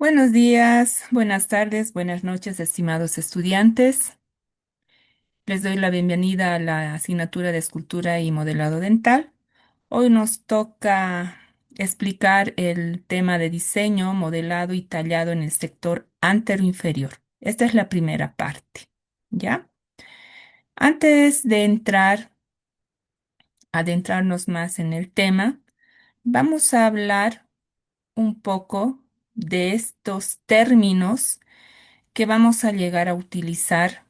Buenos días, buenas tardes, buenas noches, estimados estudiantes. Les doy la bienvenida a la asignatura de escultura y modelado dental. Hoy nos toca explicar el tema de diseño, modelado y tallado en el sector anteroinferior. Esta es la primera parte, ¿ya? Antes de adentrarnos más en el tema, vamos a hablar un poco de estos términos que vamos a llegar a utilizar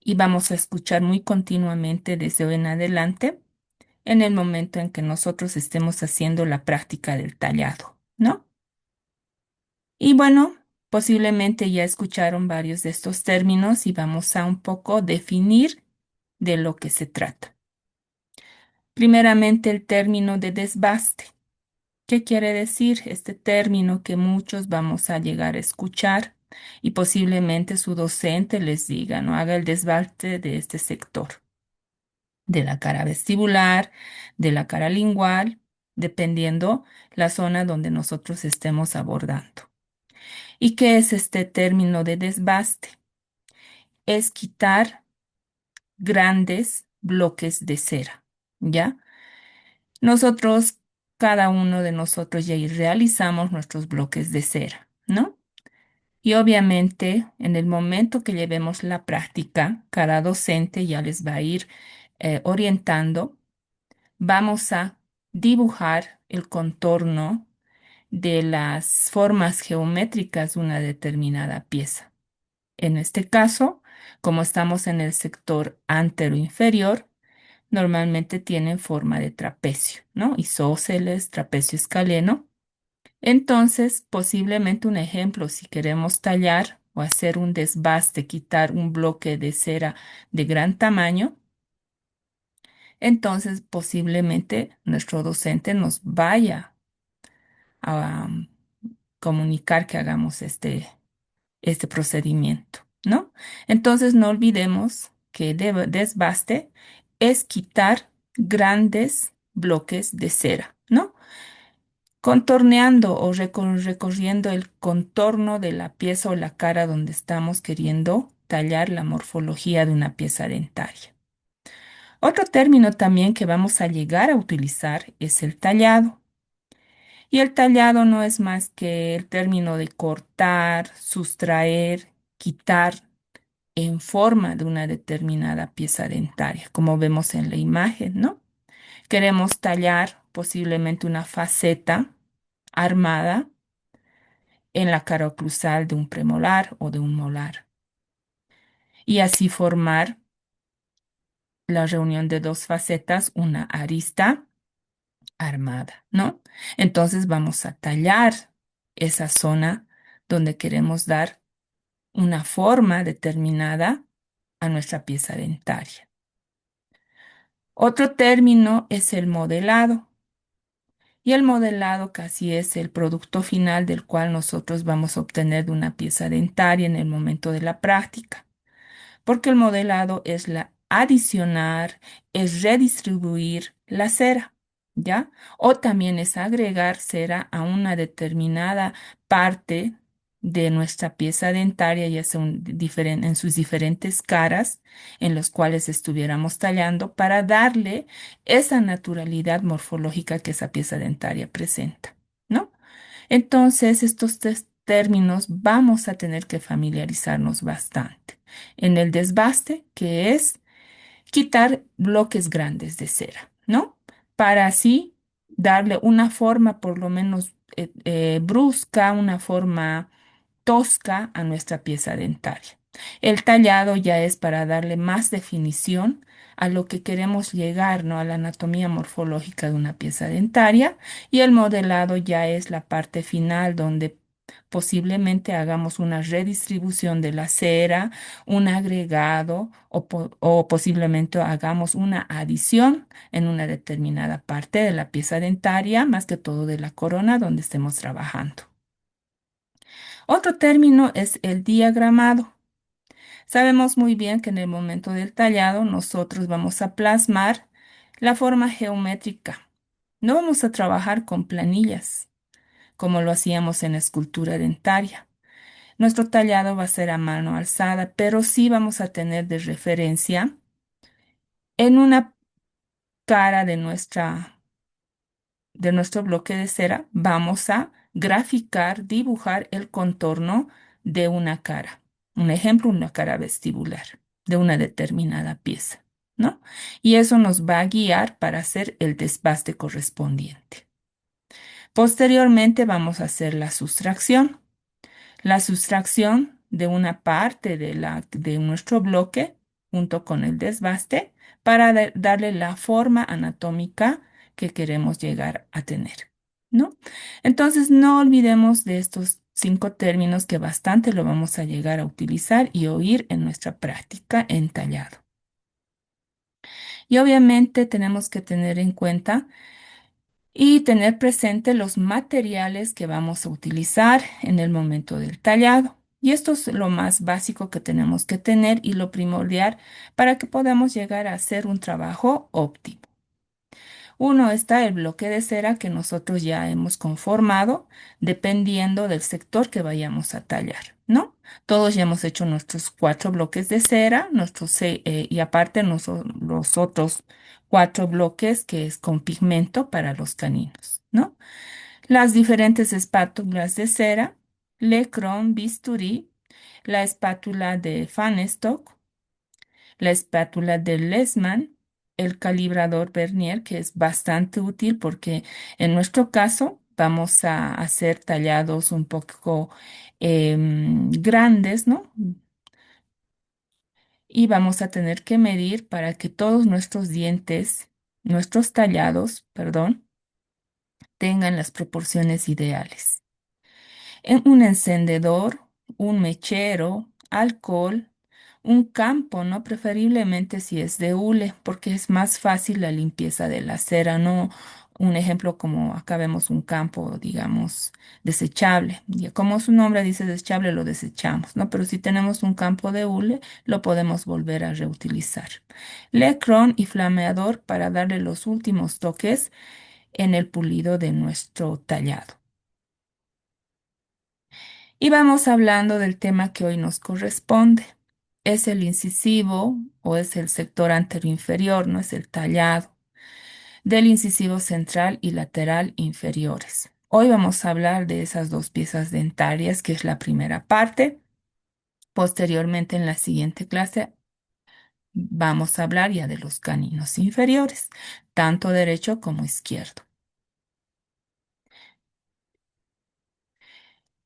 y vamos a escuchar muy continuamente desde hoy en adelante en el momento en que nosotros estemos haciendo la práctica del tallado, ¿no? Y bueno, posiblemente ya escucharon varios de estos términos y vamos a un poco definir de lo que se trata. Primeramente, el término de desbaste. ¿Qué quiere decir este término que muchos vamos a llegar a escuchar y posiblemente su docente les diga, no haga el desbaste de este sector, de la cara vestibular, de la cara lingual, dependiendo la zona donde nosotros estemos abordando? ¿Y qué es este término de desbaste? Es quitar grandes bloques de cera, ¿ya? Nosotros, cada uno de nosotros ya realizamos nuestros bloques de cera, ¿no? Y obviamente, en el momento que llevemos la práctica, cada docente ya les va a ir orientando. Vamos a dibujar el contorno de las formas geométricas de una determinada pieza. En este caso, como estamos en el sector antero-inferior, normalmente tienen forma de trapecio, ¿no? Isósceles, trapecio escaleno. Entonces, posiblemente un ejemplo, si queremos tallar o hacer un desbaste, quitar un bloque de cera de gran tamaño, entonces posiblemente nuestro docente nos vaya a comunicar que hagamos este procedimiento, ¿no? Entonces no olvidemos que desbaste es quitar grandes bloques de cera, ¿no? Contorneando o recorriendo el contorno de la pieza o la cara donde estamos queriendo tallar la morfología de una pieza dentaria. Otro término también que vamos a llegar a utilizar es el tallado. Y el tallado no es más que el término de cortar, sustraer, quitar en forma de una determinada pieza dentaria, como vemos en la imagen, ¿no? Queremos tallar posiblemente una faceta armada en la cara oclusal de un premolar o de un molar y así formar la reunión de dos facetas, una arista armada, ¿no? Entonces vamos a tallar esa zona donde queremos dar una forma determinada a nuestra pieza dentaria. Otro término es el modelado. Y el modelado casi es el producto final del cual nosotros vamos a obtener de una pieza dentaria en el momento de la práctica. Porque el modelado es la adicionar, es redistribuir la cera, ¿ya? O también es agregar cera a una determinada parte de nuestra pieza dentaria, ya sea en sus diferentes caras en los cuales estuviéramos tallando para darle esa naturalidad morfológica que esa pieza dentaria presenta, ¿no? Entonces, estos tres términos vamos a tener que familiarizarnos bastante. En el desbaste, que es quitar bloques grandes de cera, ¿no? Para así darle una forma por lo menos brusca, una forma tosca a nuestra pieza dentaria. El tallado ya es para darle más definición a lo que queremos llegar, ¿no? A la anatomía morfológica de una pieza dentaria, y el modelado ya es la parte final donde posiblemente hagamos una redistribución de la cera, un agregado o posiblemente hagamos una adición en una determinada parte de la pieza dentaria, más que todo de la corona donde estemos trabajando. Otro término es el diagramado. Sabemos muy bien que en el momento del tallado nosotros vamos a plasmar la forma geométrica. No vamos a trabajar con planillas. como lo hacíamos en la escultura dentaria. Nuestro tallado va a ser a mano alzada, pero sí vamos a tener de referencia en una cara de nuestro bloque de cera, vamos a graficar, dibujar el contorno de una cara. Un ejemplo, una cara vestibular de una determinada pieza, ¿no? Y eso nos va a guiar para hacer el desbaste correspondiente. Posteriormente vamos a hacer la sustracción. La sustracción de una parte de nuestro bloque junto con el desbaste para darle la forma anatómica que queremos llegar a tener, ¿no? Entonces, no olvidemos de estos 5 términos que bastante lo vamos a llegar a utilizar y oír en nuestra práctica en tallado. Y obviamente tenemos que tener en cuenta y tener presente los materiales que vamos a utilizar en el momento del tallado. Y esto es lo más básico que tenemos que tener y lo primordial para que podamos llegar a hacer un trabajo óptimo. Uno está el bloque de cera que nosotros ya hemos conformado dependiendo del sector que vayamos a tallar, ¿no? Todos ya hemos hecho nuestros 4 bloques de cera, y aparte los otros 4 bloques que es con pigmento para los caninos, ¿no? Las diferentes espátulas de cera, Lecron, bisturí, la espátula de Fanestock, la espátula de Lessman, el calibrador Vernier, que es bastante útil porque en nuestro caso vamos a hacer tallados un poco grandes, ¿no? Y vamos a tener que medir para que todos nuestros dientes, nuestros tallados, perdón, tengan las proporciones ideales. En un encendedor, un mechero, alcohol, un campo, ¿no? Preferiblemente si es de hule, porque es más fácil la limpieza de la cera, ¿no? Un ejemplo como acá vemos un campo, digamos, desechable. Y como su nombre dice desechable, lo desechamos, ¿no? Pero si tenemos un campo de hule, lo podemos volver a reutilizar. Lecron y flameador para darle los últimos toques en el pulido de nuestro tallado. Y vamos hablando del tema que hoy nos corresponde. Es el incisivo o es el sector anteroinferior, no es el tallado, del incisivo central y lateral inferiores. Hoy vamos a hablar de esas 2 piezas dentarias, que es la primera parte. Posteriormente, en la siguiente clase, vamos a hablar ya de los caninos inferiores, tanto derecho como izquierdo.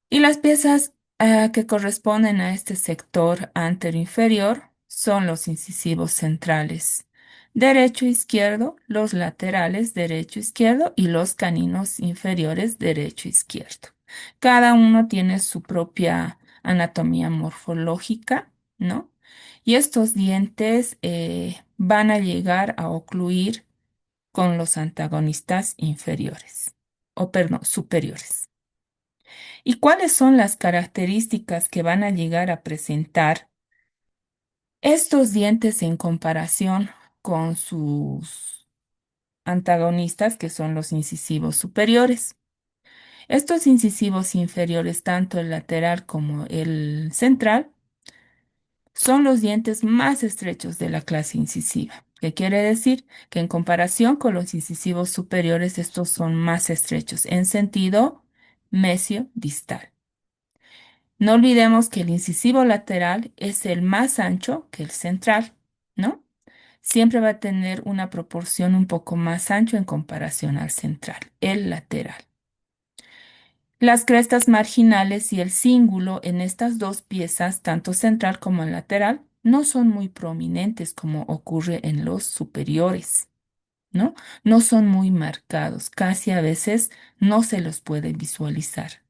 Y las piezas que corresponden a este sector anteroinferior son los incisivos centrales derecho e izquierdo, los laterales derecho e izquierdo y los caninos inferiores derecho e izquierdo. Cada uno tiene su propia anatomía morfológica, ¿no? Y estos dientes van a llegar a ocluir con los antagonistas inferiores, o perdón, superiores. ¿Y cuáles son las características que van a llegar a presentar estos dientes en comparación con sus antagonistas, que son los incisivos superiores? Estos incisivos inferiores, tanto el lateral como el central, son los dientes más estrechos de la clase incisiva. ¿Qué quiere decir? Que en comparación con los incisivos superiores, estos son más estrechos en sentido mesio-distal. No olvidemos que el incisivo lateral es el más ancho que el central, ¿no? Siempre va a tener una proporción un poco más ancho en comparación al central, el lateral. Las crestas marginales y el cíngulo en estas 2 piezas, tanto central como lateral, no son muy prominentes como ocurre en los superiores, ¿no? No son muy marcados, casi a veces no se los puede visualizar.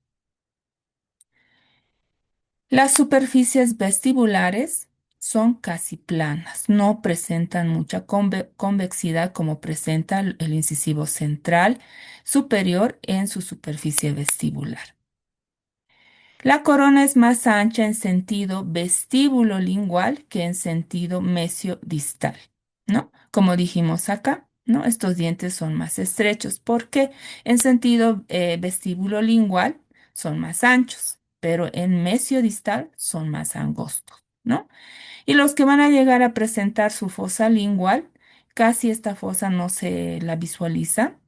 Las superficies vestibulares son casi planas, no presentan mucha convexidad como presenta el incisivo central superior en su superficie vestibular. La corona es más ancha en sentido vestíbulo lingual que en sentido mesio-distal, ¿no? Como dijimos acá, ¿no? Estos dientes son más estrechos porque en sentido vestíbulo lingual son más anchos, pero en mesiodistal son más angostos, ¿no? Y los que van a llegar a presentar su fosa lingual, casi esta fosa no se la visualiza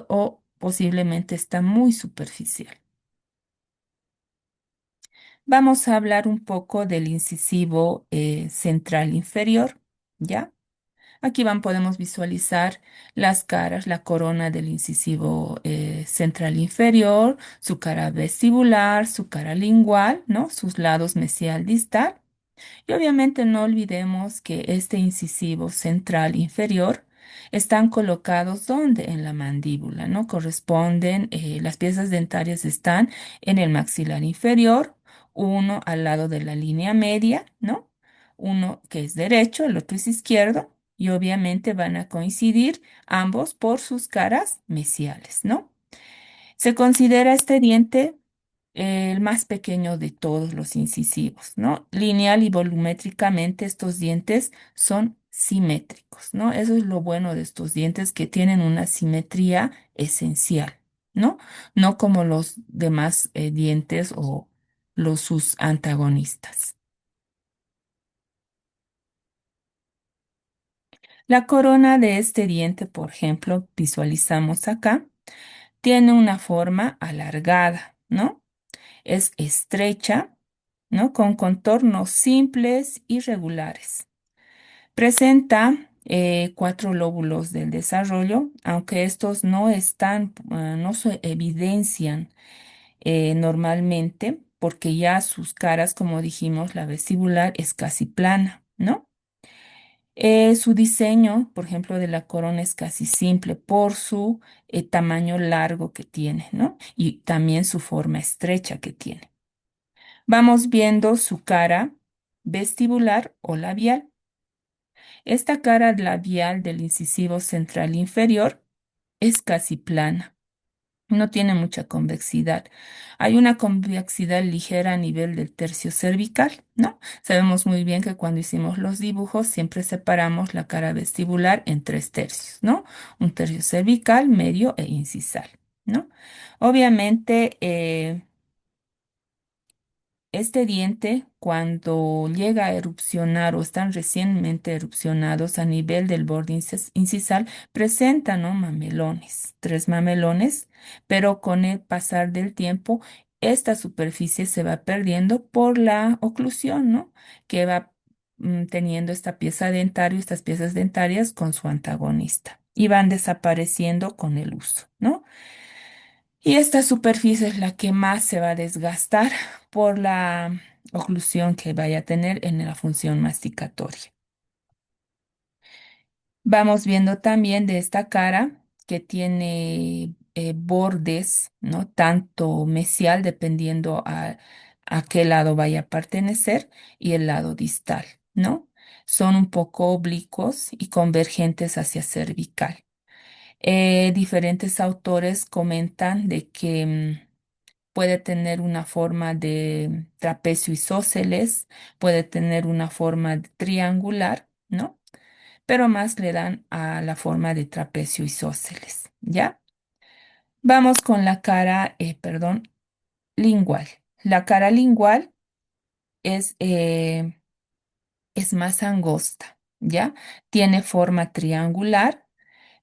o posiblemente está muy superficial. Vamos a hablar un poco del incisivo central inferior, ¿ya? Aquí podemos visualizar las caras, la corona del incisivo central inferior, su cara vestibular, su cara lingual, ¿no? Sus lados mesial distal. Y obviamente no olvidemos que este incisivo central inferior están colocados ¿dónde? En la mandíbula, ¿no? Corresponden, las piezas dentarias están en el maxilar inferior, uno al lado de la línea media, ¿no? Uno que es derecho, el otro es izquierdo, y obviamente van a coincidir ambos por sus caras mesiales, ¿no? Se considera este diente el más pequeño de todos los incisivos, ¿no? Lineal y volumétricamente estos dientes son simétricos, ¿no? Eso es lo bueno de estos dientes que tienen una simetría esencial, ¿no? No como los demás dientes o sus antagonistas. La corona de este diente, por ejemplo, visualizamos acá, tiene una forma alargada, ¿no? Es estrecha, ¿no? Con contornos simples y regulares. Presenta cuatro lóbulos del desarrollo, aunque estos no están, no se evidencian normalmente, porque ya sus caras, como dijimos, la vestibular es casi plana, ¿no? Su diseño, por ejemplo, de la corona es casi simple por su tamaño largo que tiene, ¿no? Y también su forma estrecha que tiene. Vamos viendo su cara vestibular o labial. Esta cara labial del incisivo central inferior es casi plana, no tiene mucha convexidad. Hay una convexidad ligera a nivel del tercio cervical, ¿no? Sabemos muy bien que cuando hicimos los dibujos siempre separamos la cara vestibular en tres tercios, ¿no? Un tercio cervical, medio e incisal, ¿no? Obviamente, este diente, cuando llega a erupcionar o están recientemente erupcionados a nivel del borde incisal, presentan, ¿no? Mamelones, tres mamelones, pero con el pasar del tiempo, esta superficie se va perdiendo por la oclusión, ¿no? Que va teniendo esta pieza dentaria, estas piezas dentarias con su antagonista y van desapareciendo con el uso, ¿no? Y esta superficie es la que más se va a desgastar por la oclusión que vaya a tener en la función masticatoria. Vamos viendo también de esta cara que tiene bordes, ¿no? Tanto mesial, dependiendo a qué lado vaya a pertenecer, y el lado distal, ¿no? Son un poco oblicuos y convergentes hacia cervical. Diferentes autores comentan de que puede tener una forma de trapecio isósceles, puede tener una forma de triangular, ¿no? Pero más le dan a la forma de trapecio isósceles, ¿ya? Vamos con la cara, perdón, lingual. La cara lingual es, eh, es más angosta, ¿ya? Tiene forma triangular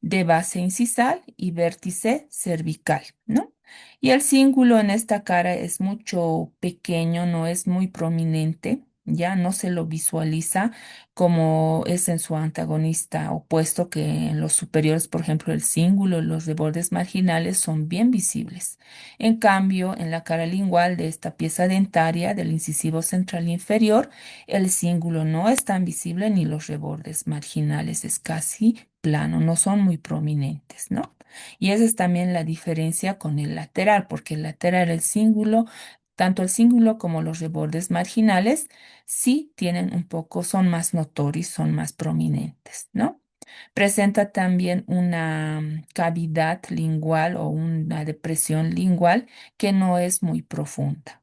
de base incisal y vértice cervical, ¿no? Y el cíngulo en esta cara es mucho pequeño, no es muy prominente, ya no se lo visualiza como es en su antagonista opuesto, que en los superiores, por ejemplo, el cíngulo, los rebordes marginales son bien visibles. En cambio, en la cara lingual de esta pieza dentaria del incisivo central inferior, el cíngulo no es tan visible ni los rebordes marginales, es casi plano, no son muy prominentes, ¿no? Y esa es también la diferencia con el lateral, porque el lateral, el cíngulo, tanto el cíngulo como los rebordes marginales, sí tienen un poco, son más notorios, son más prominentes, ¿no? Presenta también una cavidad lingual o una depresión lingual que no es muy profunda.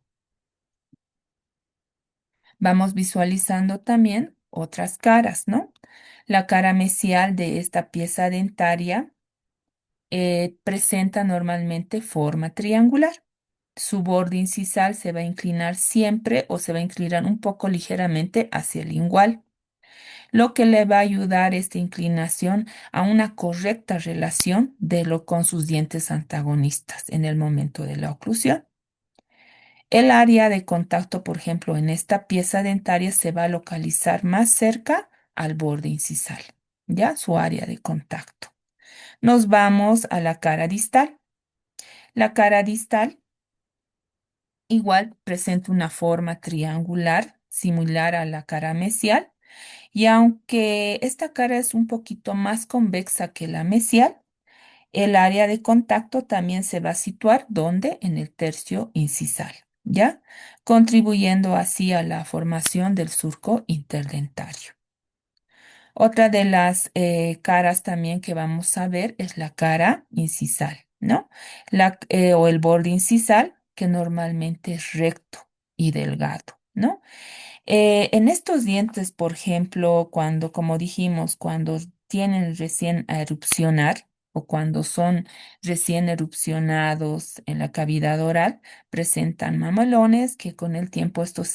Vamos visualizando también otras caras, ¿no? La cara mesial de esta pieza dentaria presenta normalmente forma triangular. Su borde incisal se va a inclinar siempre o se va a inclinar un poco ligeramente hacia el lingual, lo que le va a ayudar esta inclinación a una correcta relación con sus dientes antagonistas en el momento de la oclusión. El área de contacto, por ejemplo, en esta pieza dentaria se va a localizar más cerca al borde incisal, ¿ya? Su área de contacto. Nos vamos a la cara distal. La cara distal igual presenta una forma triangular similar a la cara mesial y aunque esta cara es un poquito más convexa que la mesial, el área de contacto también se va a situar donde en el tercio incisal, ¿ya? Contribuyendo así a la formación del surco interdentario. Otra de las caras también que vamos a ver es la cara incisal, ¿no? O el borde incisal, que normalmente es recto y delgado, ¿no? En estos dientes, por ejemplo, cuando, como dijimos, cuando tienen recién a erupcionar o cuando son recién erupcionados en la cavidad oral, presentan mamalones que con el tiempo estos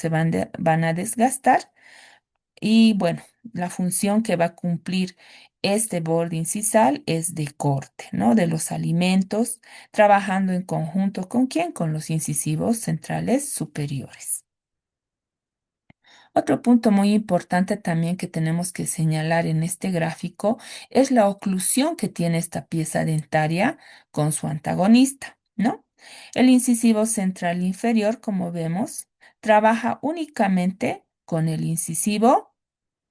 van a desgastar y bueno, la función que va a cumplir este borde incisal es de corte, ¿no? De los alimentos, trabajando en conjunto con quién, con los incisivos centrales superiores. Otro punto muy importante también que tenemos que señalar en este gráfico es la oclusión que tiene esta pieza dentaria con su antagonista, ¿no? El incisivo central inferior, como vemos, trabaja únicamente con el incisivo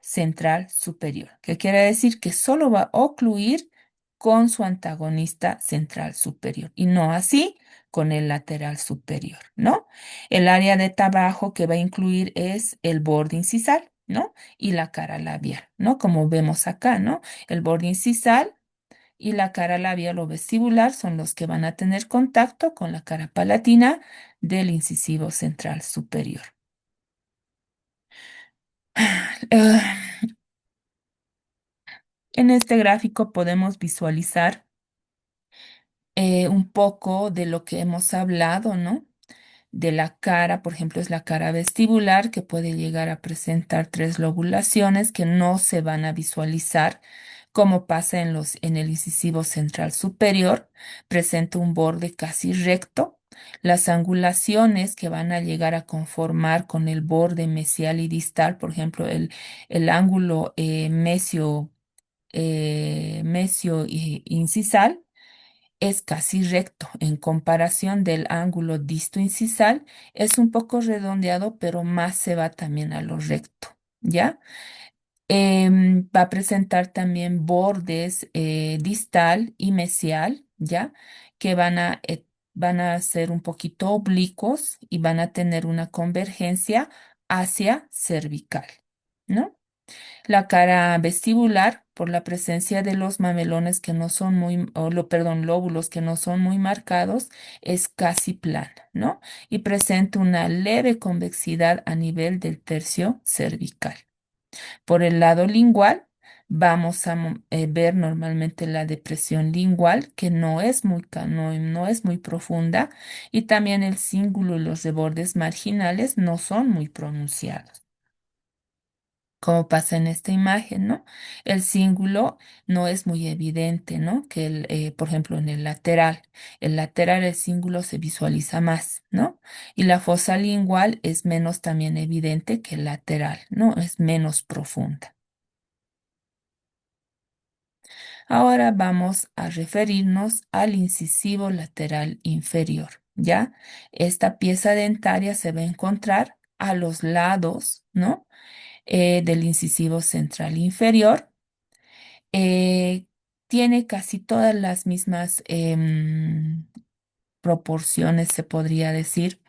central superior, que quiere decir que solo va a ocluir con su antagonista central superior y no así con el lateral superior, ¿no? El área de trabajo que va a incluir es el borde incisal, ¿no? Y la cara labial, ¿no? Como vemos acá, ¿no? El borde incisal y la cara labial o vestibular son los que van a tener contacto con la cara palatina del incisivo central superior. En este gráfico podemos visualizar un poco de lo que hemos hablado, ¿no? De la cara, por ejemplo, es la cara vestibular que puede llegar a presentar tres lobulaciones que no se van a visualizar como pasa en el incisivo central superior. Presenta un borde casi recto. Las angulaciones que van a llegar a conformar con el borde mesial y distal, por ejemplo, el ángulo mesio y incisal es casi recto en comparación del ángulo disto-incisal, es un poco redondeado, pero más se va también a lo recto, ¿ya? Va a presentar también bordes distal y mesial, ¿ya? Que van a ser un poquito oblicuos y van a tener una convergencia hacia cervical, ¿no? La cara vestibular, por la presencia de los mamelones que no son perdón, lóbulos que no son muy marcados, es casi plana, ¿no? Y presenta una leve convexidad a nivel del tercio cervical. Por el lado lingual, vamos a ver normalmente la depresión lingual, que no es muy profunda, y también el cíngulo y los rebordes marginales no son muy pronunciados como pasa en esta imagen, ¿no? El cíngulo no es muy evidente, ¿no? Por ejemplo, en el lateral el cíngulo se visualiza más, ¿no? Y la fosa lingual es menos también evidente que el lateral, ¿no? Es menos profunda. Ahora vamos a referirnos al incisivo lateral inferior, ¿ya? Esta pieza dentaria se va a encontrar a los lados, ¿no? Del incisivo central inferior. eh, Tiene casi todas las mismas proporciones, se podría decir,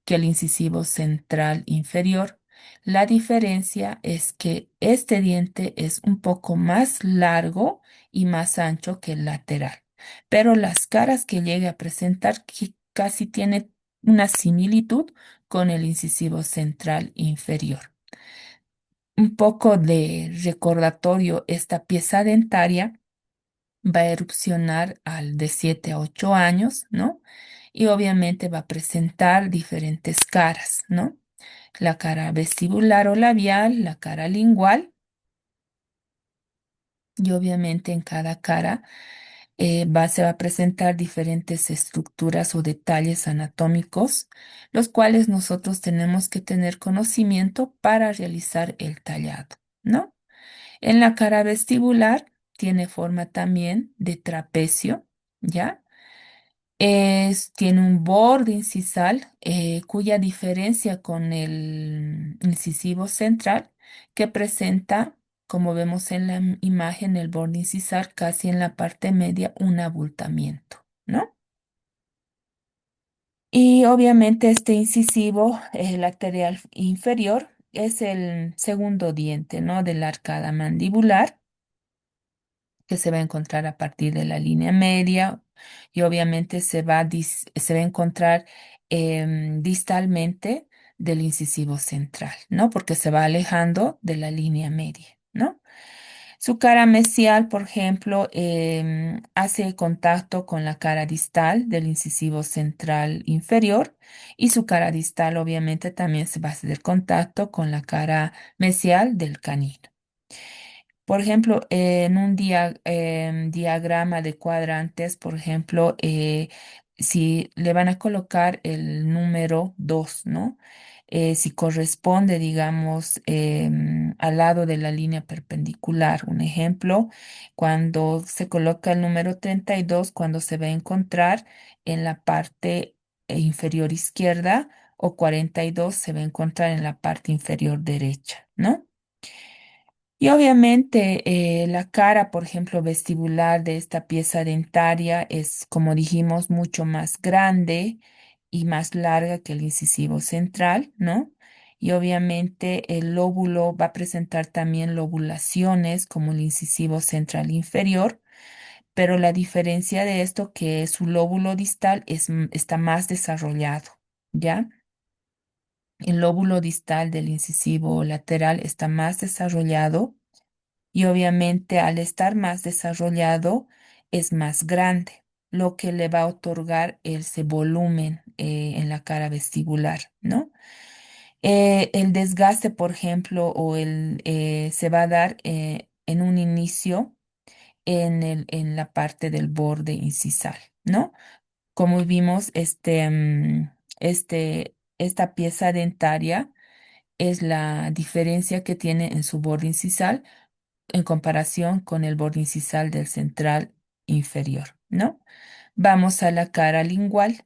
que el incisivo central inferior. La diferencia es que este diente es un poco más largo y más ancho que el lateral, pero las caras que llegue a presentar casi tiene una similitud con el incisivo central inferior. Un poco de recordatorio, esta pieza dentaria va a erupcionar al de 7 a 8 años, ¿no? Y obviamente va a presentar diferentes caras, ¿no? La cara vestibular o labial, la cara lingual, y obviamente en cada cara se va a presentar diferentes estructuras o detalles anatómicos, los cuales nosotros tenemos que tener conocimiento para realizar el tallado, ¿no? En la cara vestibular tiene forma también de trapecio, ¿ya? Tiene un borde incisal cuya diferencia con el incisivo central que presenta, como vemos en la imagen, el borde incisal casi en la parte media un abultamiento, ¿no? Y obviamente este incisivo lateral inferior es el segundo diente, ¿no? De la arcada mandibular que se va a encontrar a partir de la línea media y obviamente se va a encontrar distalmente del incisivo central, ¿no? Porque se va alejando de la línea media, ¿no? Su cara mesial, por ejemplo, hace contacto con la cara distal del incisivo central inferior y su cara distal obviamente también se va a hacer contacto con la cara mesial del canino. Por ejemplo, en un diagrama de cuadrantes, por ejemplo, si le van a colocar el número 2, ¿no? Si corresponde, digamos, al lado de la línea perpendicular. Un ejemplo, cuando se coloca el número 32, cuando se va a encontrar en la parte inferior izquierda, o 42 se va a encontrar en la parte inferior derecha, ¿no? Y obviamente la cara, por ejemplo, vestibular de esta pieza dentaria es, como dijimos, mucho más grande y más larga que el incisivo central, ¿no? Y obviamente el lóbulo va a presentar también lobulaciones como el incisivo central inferior, pero la diferencia de esto que su lóbulo distal está más desarrollado, ¿ya? El lóbulo distal del incisivo lateral está más desarrollado y obviamente al estar más desarrollado es más grande, lo que le va a otorgar ese volumen en la cara vestibular, ¿no? El desgaste, por ejemplo, se va a dar en un inicio en la parte del borde incisal, ¿no? Como vimos, esta pieza dentaria es la diferencia que tiene en su borde incisal en comparación con el borde incisal del central inferior, ¿no? Vamos a la cara lingual.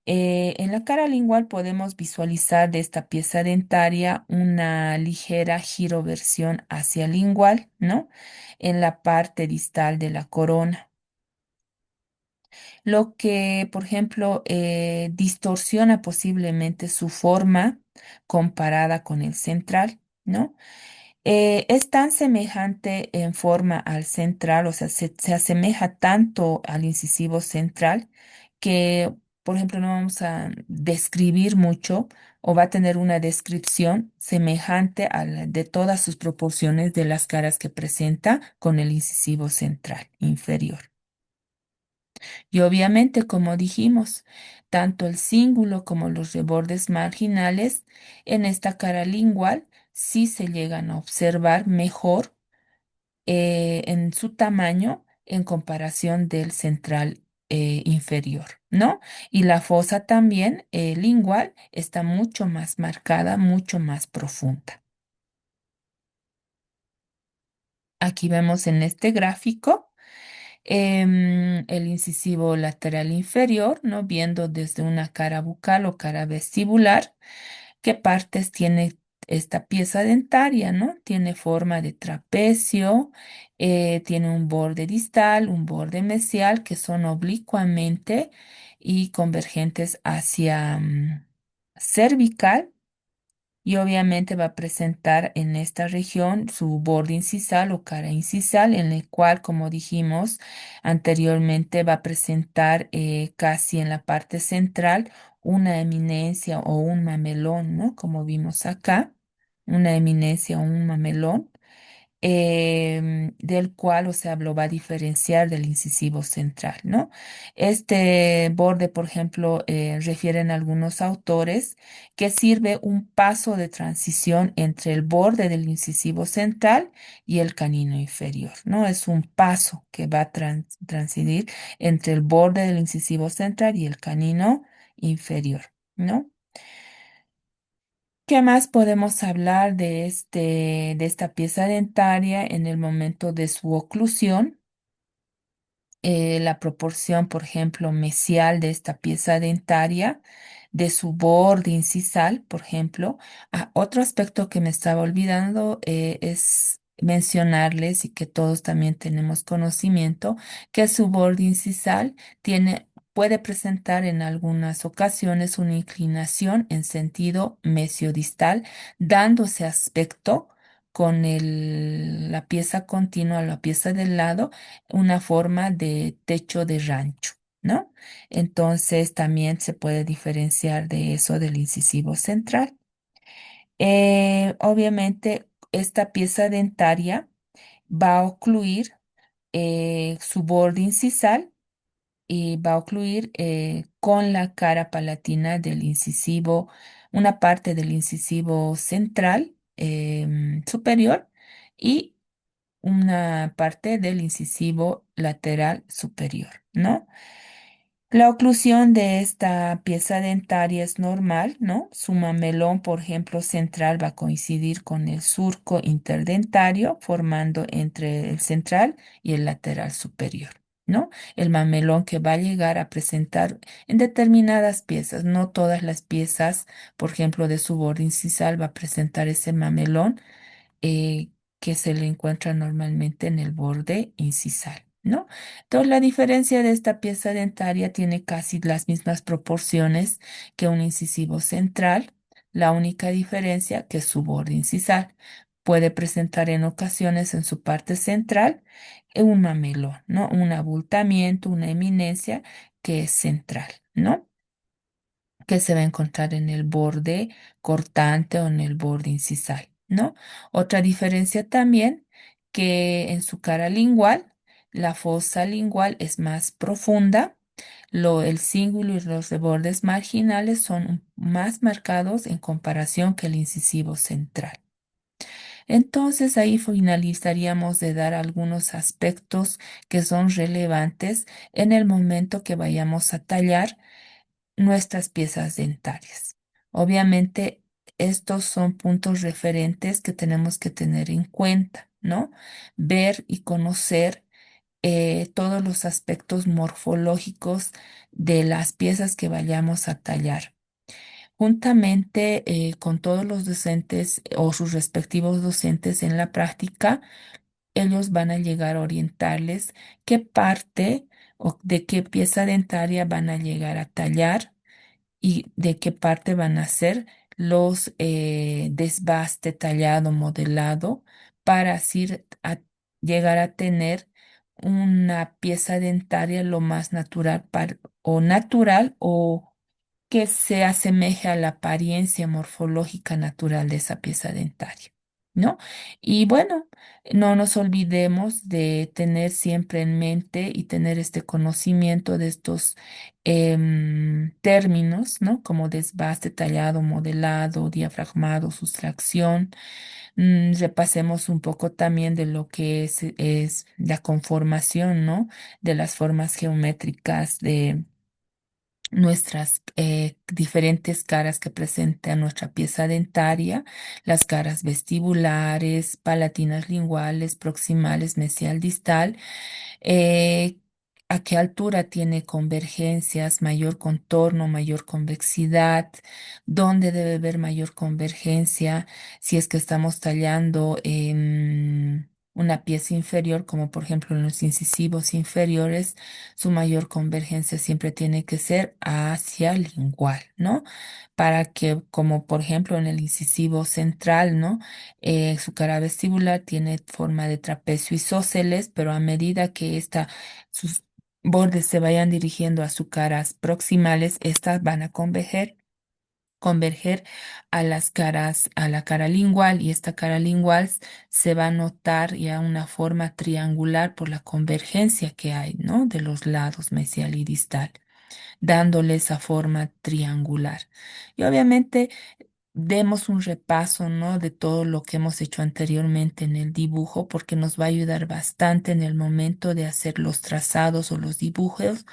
En la cara lingual podemos visualizar de esta pieza dentaria una ligera giroversión hacia lingual, ¿no? En la parte distal de la corona, lo que, por ejemplo, distorsiona posiblemente su forma comparada con el central, ¿no? Es tan semejante en forma al central, o sea, se asemeja tanto al incisivo central que, por ejemplo, no vamos a describir mucho o va a tener una descripción semejante a la de todas sus proporciones de las caras que presenta con el incisivo central inferior. Y obviamente, como dijimos, tanto el cíngulo como los rebordes marginales en esta cara lingual sí se llegan a observar mejor en su tamaño en comparación del central inferior, ¿no? Y la fosa también lingual está mucho más marcada, mucho más profunda. Aquí vemos en este gráfico el incisivo lateral inferior, ¿no? Viendo desde una cara bucal o cara vestibular, qué partes tiene esta pieza dentaria, ¿no? Tiene forma de trapecio, tiene un borde distal, un borde mesial que son oblicuamente y convergentes hacia cervical y obviamente va a presentar en esta región su borde incisal o cara incisal, en el cual, como dijimos anteriormente, va a presentar casi en la parte central una eminencia o un mamelón, ¿no? Como vimos acá. una eminencia o un mamelón, del cual, o sea, lo va a diferenciar del incisivo central, ¿no? Este borde, por ejemplo, refieren algunos autores que sirve un paso de transición entre el borde del incisivo central y el canino inferior, ¿no? Es un paso que va a transidir entre el borde del incisivo central y el canino inferior, ¿no? ¿Qué más podemos hablar de esta pieza dentaria en el momento de su oclusión? La proporción, por ejemplo, mesial de esta pieza dentaria, de su borde incisal, por ejemplo. Ah, otro aspecto que me estaba olvidando es mencionarles y que todos también tenemos conocimiento, que su borde incisal puede presentar en algunas ocasiones una inclinación en sentido mesiodistal, dándose aspecto con la pieza continua, la pieza del lado una forma de techo de rancho, ¿no? Entonces también se puede diferenciar de eso del incisivo central. Obviamente, esta pieza dentaria va a ocluir su borde incisal y va a ocluir con la cara palatina del incisivo, una parte del incisivo central superior y una parte del incisivo lateral superior, ¿no? La oclusión de esta pieza dentaria es normal, ¿no? Su mamelón, por ejemplo, central va a coincidir con el surco interdentario, formando entre el central y el lateral superior, ¿no? El mamelón que va a llegar a presentar en determinadas piezas, no todas las piezas, por ejemplo, de su borde incisal va a presentar ese mamelón eh, que se le encuentra normalmente en el borde incisal, ¿no? Entonces, la diferencia de esta pieza dentaria tiene casi las mismas proporciones que un incisivo central. La única diferencia que es su borde incisal. Puede presentar en ocasiones en su parte central un mamelón, ¿no? Un abultamiento, una eminencia que es central, ¿no? Que se va a encontrar en el borde cortante o en el borde incisal, ¿no? Otra diferencia también que en su cara lingual, la fosa lingual es más profunda, el cíngulo y los bordes marginales son más marcados en comparación que el incisivo central. Entonces ahí finalizaríamos de dar algunos aspectos que son relevantes en el momento que vayamos a tallar nuestras piezas dentarias. Obviamente, estos son puntos referentes que tenemos que tener en cuenta, ¿no? Ver y conocer todos los aspectos morfológicos de las piezas que vayamos a tallar. Juntamente con todos los docentes o sus respectivos docentes en la práctica, ellos van a llegar a orientarles qué parte o de qué pieza dentaria van a llegar a tallar y de qué parte van a ser los desbaste tallado, modelado, para así llegar a tener una pieza dentaria lo más natural o que se asemeje a la apariencia morfológica natural de esa pieza dentaria, ¿no? Y bueno, no nos olvidemos de tener siempre en mente y tener este conocimiento de estos términos, ¿no? Como desbaste, tallado, modelado, diafragmado, sustracción. Repasemos un poco también de lo que es la conformación, ¿no? De las formas geométricas de nuestras diferentes caras que presenta nuestra pieza dentaria, las caras vestibulares, palatinas linguales, proximales, mesial, distal, eh, a qué altura tiene convergencias, mayor contorno, mayor convexidad, dónde debe haber mayor convergencia, si es que estamos tallando en una pieza inferior, como por ejemplo en los incisivos inferiores, su mayor convergencia siempre tiene que ser hacia lingual, ¿no? Para que, como por ejemplo en el incisivo central, ¿no? Su cara vestibular tiene forma de trapecio isósceles, pero a medida que sus bordes se vayan dirigiendo a sus caras proximales, estas van a converger converger a las caras, a la cara lingual, y esta cara lingual se va a notar ya una forma triangular por la convergencia que hay, ¿no? De los lados mesial y distal, dándole esa forma triangular. Y obviamente demos un repaso, ¿no? De todo lo que hemos hecho anteriormente en el dibujo, porque nos va a ayudar bastante en el momento de hacer los trazados o los dibujos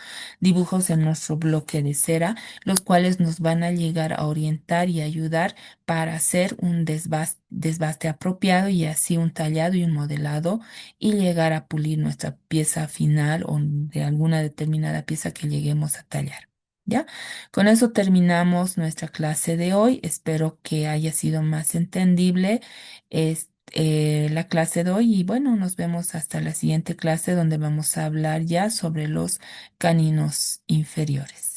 en nuestro bloque de cera, los cuales nos van a llegar a orientar y ayudar para hacer un desbaste apropiado, y así un tallado y un modelado, y llegar a pulir nuestra pieza final o de alguna determinada pieza que lleguemos a tallar. ¿Ya? Con eso terminamos nuestra clase de hoy. Espero que haya sido más entendible la clase de hoy, y bueno, nos vemos hasta la siguiente clase donde vamos a hablar ya sobre los caninos inferiores.